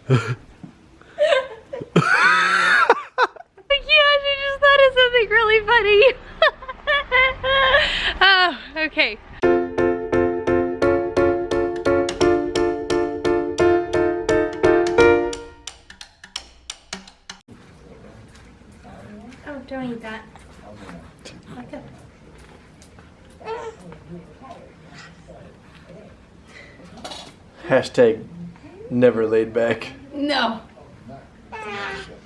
I just thought of something really funny. Oh, okay. Oh, don't eat that. Like a... Hashtag never laid back. No.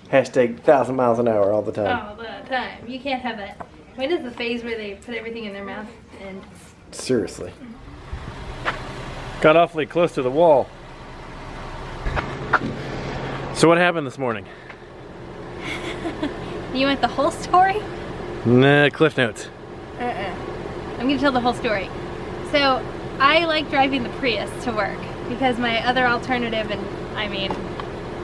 Hashtag 1,000 miles an hour all the time. All the time. You can't have that. When is the phase where they put everything in their mouth and... Seriously. Got awfully close to the wall. So what happened this morning? You want the whole story? Nah, Cliff Notes. I'm gonna tell the whole story. So, I like driving the Prius to work because my other alternative, and I mean,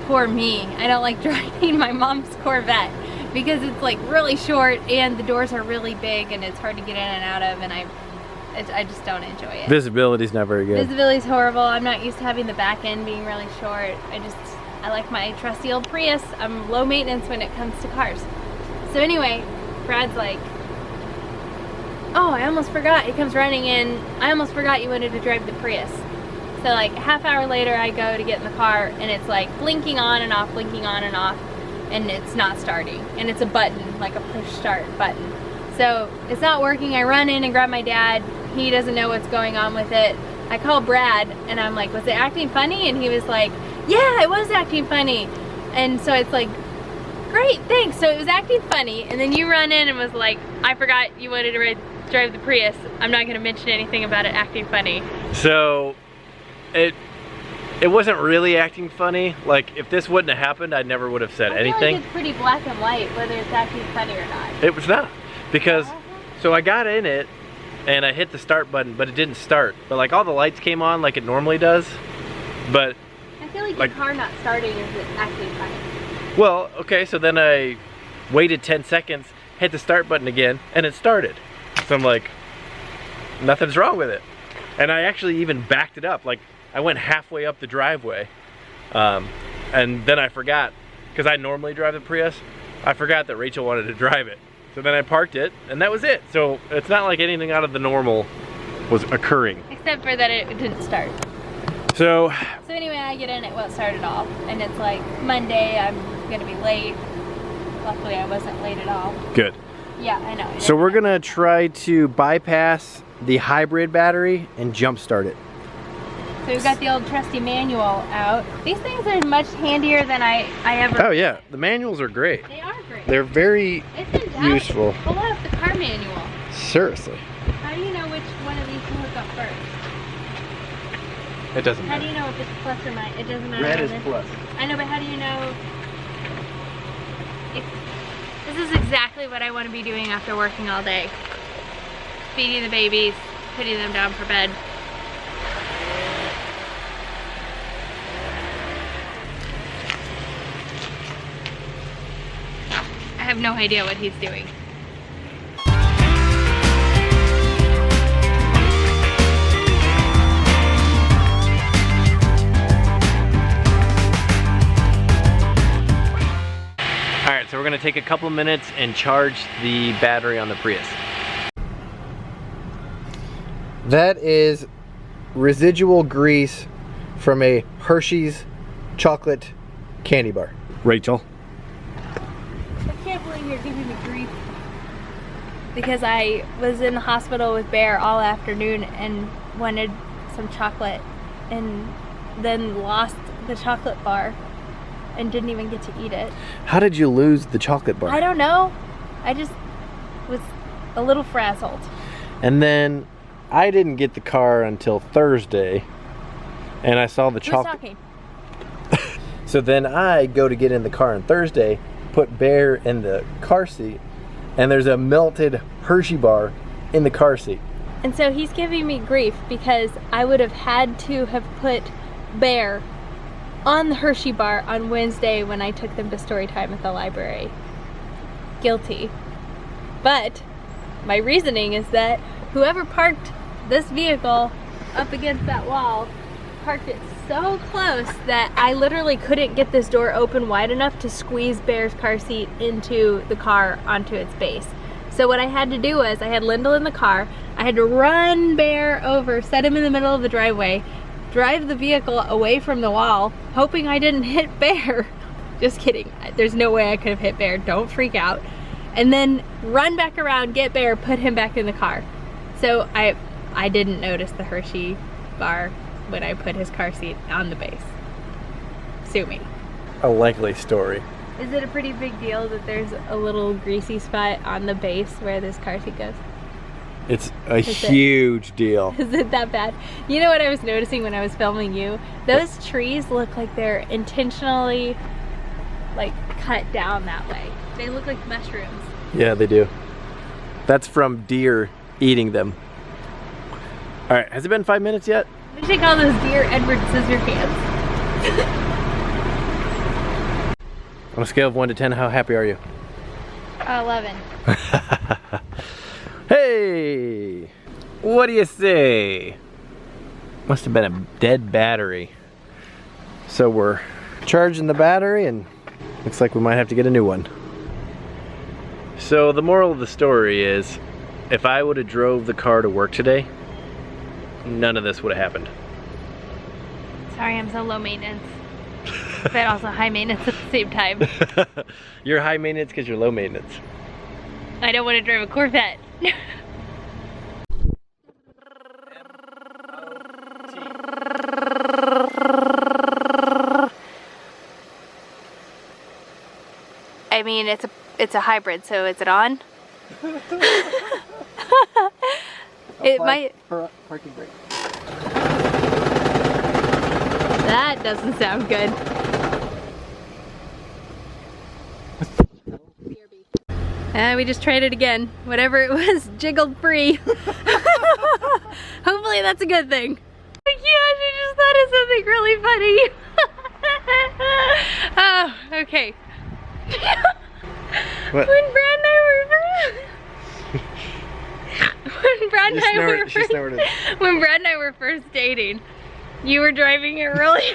poor me, I don't like driving my mom's Corvette because it's like really short and the doors are really big and it's hard to get in and out of, and I just don't enjoy it. Visibility's not very good. Visibility's horrible. I'm not used to having the back end being really short. I like my trusty old Prius. I'm low maintenance when it comes to cars. So anyway, Brad's like, oh, I almost forgot. He comes running in. I almost forgot you wanted to drive the Prius. So like a half hour later, I go to get in the car and it's like blinking on and off, and it's not starting. And it's a button, like a push start button. So it's not working. I run in and grab my dad. He doesn't know what's going on with it. I call Brad and I'm like, was it acting funny? And he was like, yeah, it was acting funny. And so it's like, great, thanks. So it was acting funny. And then you run in and was like, I forgot you wanted to drive the Prius. I'm not gonna mention anything about it acting funny. So it wasn't really acting funny. Like if this wouldn't have happened, I never would have said anything. I feel like it's pretty black and white whether it's acting funny or not. It was not. Because, so I got in it and I hit the start button, but it didn't start. But like all the lights came on like it normally does. But I feel like your car not starting is acting funny. Well, okay, so then I waited 10 seconds, hit the start button again, and it started. So I'm like, nothing's wrong with it. And I actually even backed it up. Like, I went halfway up the driveway, and then I forgot, because I normally drive the Prius, I forgot that Rachel wanted to drive it. So then I parked it, and that was it. So it's not like anything out of the normal was occurring. Except for that it didn't start. So anyway, I get in, it won't start at all. And it's like Monday, I'm gonna be late. Luckily I wasn't late at all. Good. Yeah, I know. So we're gonna try to bypass the hybrid battery and jump start it. So we've got the old trusty manual out. These things are much handier than I ever... Oh yeah, the manuals are great. They are great. They're very useful. Pull out the car manual. Seriously. How do you know which one of these to hook up first? It doesn't matter. How do you know if it's plus or minus? It doesn't matter. Red is plus. I know, but how do you know? This is exactly what I want to be doing after working all day. Feeding the babies, putting them down for bed. I have no idea what he's doing. Alright, so we're going to take a couple of minutes and charge the battery on the Prius. That is residual grease from a Hershey's chocolate candy bar. Rachel. I can't believe you're giving me grief. Because I was in the hospital with Bear all afternoon and wanted some chocolate and then lost the chocolate bar and didn't even get to eat it. How did you lose the chocolate bar? I don't know. I just was a little frazzled. And then I didn't get the car until Thursday and I saw the chocolate. Who's talking? So then I go to get in the car on Thursday, put Bear in the car seat, and there's a melted Hershey bar in the car seat. And so he's giving me grief because I would have had to have put Bear on the Hershey bar on Wednesday when I took them to story time at the library. Guilty. But my reasoning is that whoever parked this vehicle up against that wall parked it so close that I literally couldn't get this door open wide enough to squeeze Bear's car seat into the car onto its base. So what I had to do was, I had Lyndall in the car, I had to run Bear over, set him in the middle of the driveway, drive the vehicle away from the wall, hoping I didn't hit Bear. Just kidding, there's no way I could have hit Bear, don't freak out. And then run back around, get Bear, put him back in the car. So I didn't notice the Hershey bar when I put his car seat on the base. Sue me. A likely story. Is it a pretty big deal that there's a little greasy spot on the base where this car seat goes? It's a huge deal. Is it that bad? You know what I was noticing when I was filming you? Those trees look like they're intentionally like cut down that way. They look like mushrooms. Yeah, they do. That's from deer eating them. All right, has it been 5 minutes yet? We should call those deer Edward Scissorhands. On a scale of 1 to 10, how happy are you? 11. Hey! What do you say? Must have been a dead battery. So we're charging the battery and looks like we might have to get a new one. So the moral of the story is, if I would have drove the car to work today, none of this would have happened. Sorry, I'm so low maintenance. But also high maintenance at the same time. You're high maintenance because you're low maintenance. I don't want to drive a Corvette. I mean, it's a hybrid, so is it on? It might. Parking brake. That doesn't sound good. We just tried it again. Whatever it was, jiggled free. Hopefully that's a good thing. Oh my gosh, I just thought of something really funny. Oh, okay. What? When Brad and I were first dating, you were driving it really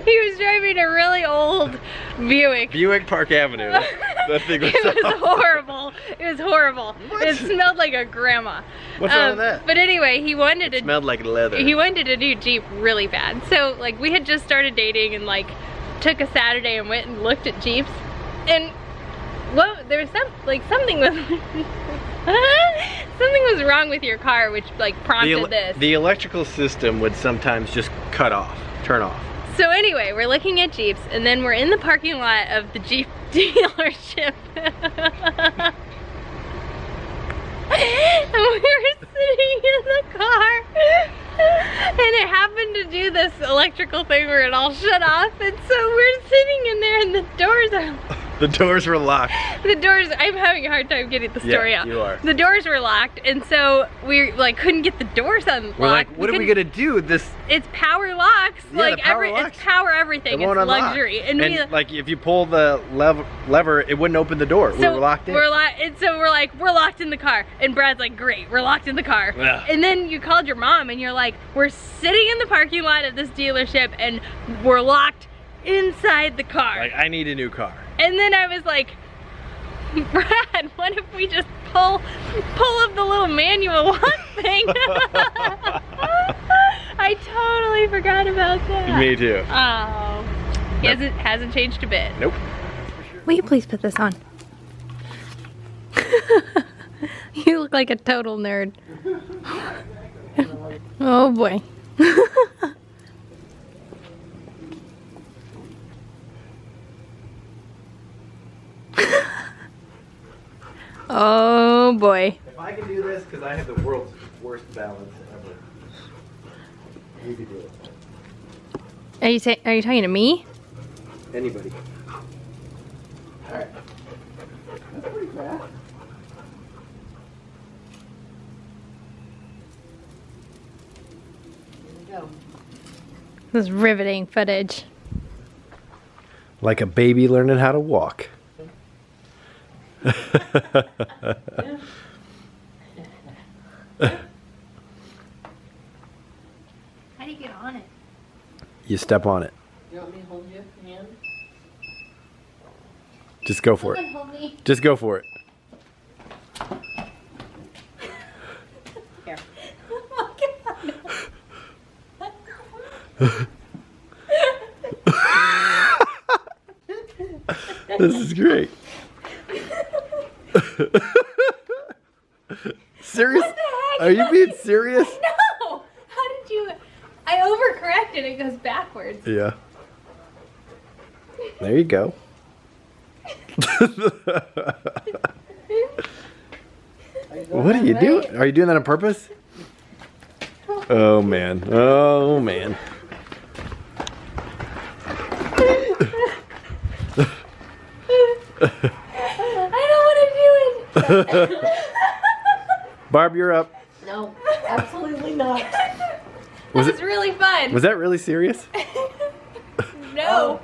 he was driving a really old Buick Park Avenue. That thing was It was horrible. It was horrible. What? It smelled like a grandma. What's wrong with that? But anyway, he wanted It smelled like leather. He wanted a new Jeep really bad. So like we had just started dating and like took a Saturday and went and looked at Jeeps, and well, there was something was something was wrong with your car, which like prompted this. The electrical system would sometimes just turn off. So anyway, we're looking at Jeeps, and then we're in the parking lot of the Jeep dealership. And we were sitting in the car, and it happened to do this electrical thing where it all shut off, and so we're sitting in there and the doors are... The doors were locked. The doors, I'm having a hard time getting the story out. You are. The doors were locked, and so we like couldn't get the doors unlocked. We're like, what are we gonna do? It's power locks. Yeah, like the power locks. It's power everything. It won't it's unlock. luxury. And like if you pull the lever, it wouldn't open the door. We were locked in. So we're like, we're locked in the car. And Brad's like, great, we're locked in the car. Ugh. And then you called your mom and you're like, we're sitting in the parking lot of this dealership and we're locked inside the car. Like, I need a new car. And then I was like, Brad, what if we just pull up the little manual lock thing? I totally forgot about that. Me too. Oh. It hasn't changed a bit. Nope. Will you please put this on? You look like a total nerd. Oh boy. Oh boy. If I can do this, because I have the world's worst balance ever, you can do it. Are you talking to me? Anybody. Alright. That's pretty fast. Here we go. This is riveting footage. Like a baby learning how to walk. How do you get on it? You step on it. You want me to hold you? Hand? Just go for Someone it. hold me. Just go for it. Here. Oh my God. This is great. Serious? What the heck? Are you being serious? No! How did you... I overcorrected. It goes backwards. Yeah. There you go. What are you doing? Are you doing that on purpose? Oh man. Oh man. I don't want to do it. Barb, you're up. No, absolutely not. Was That was really fun. Was that really serious? No.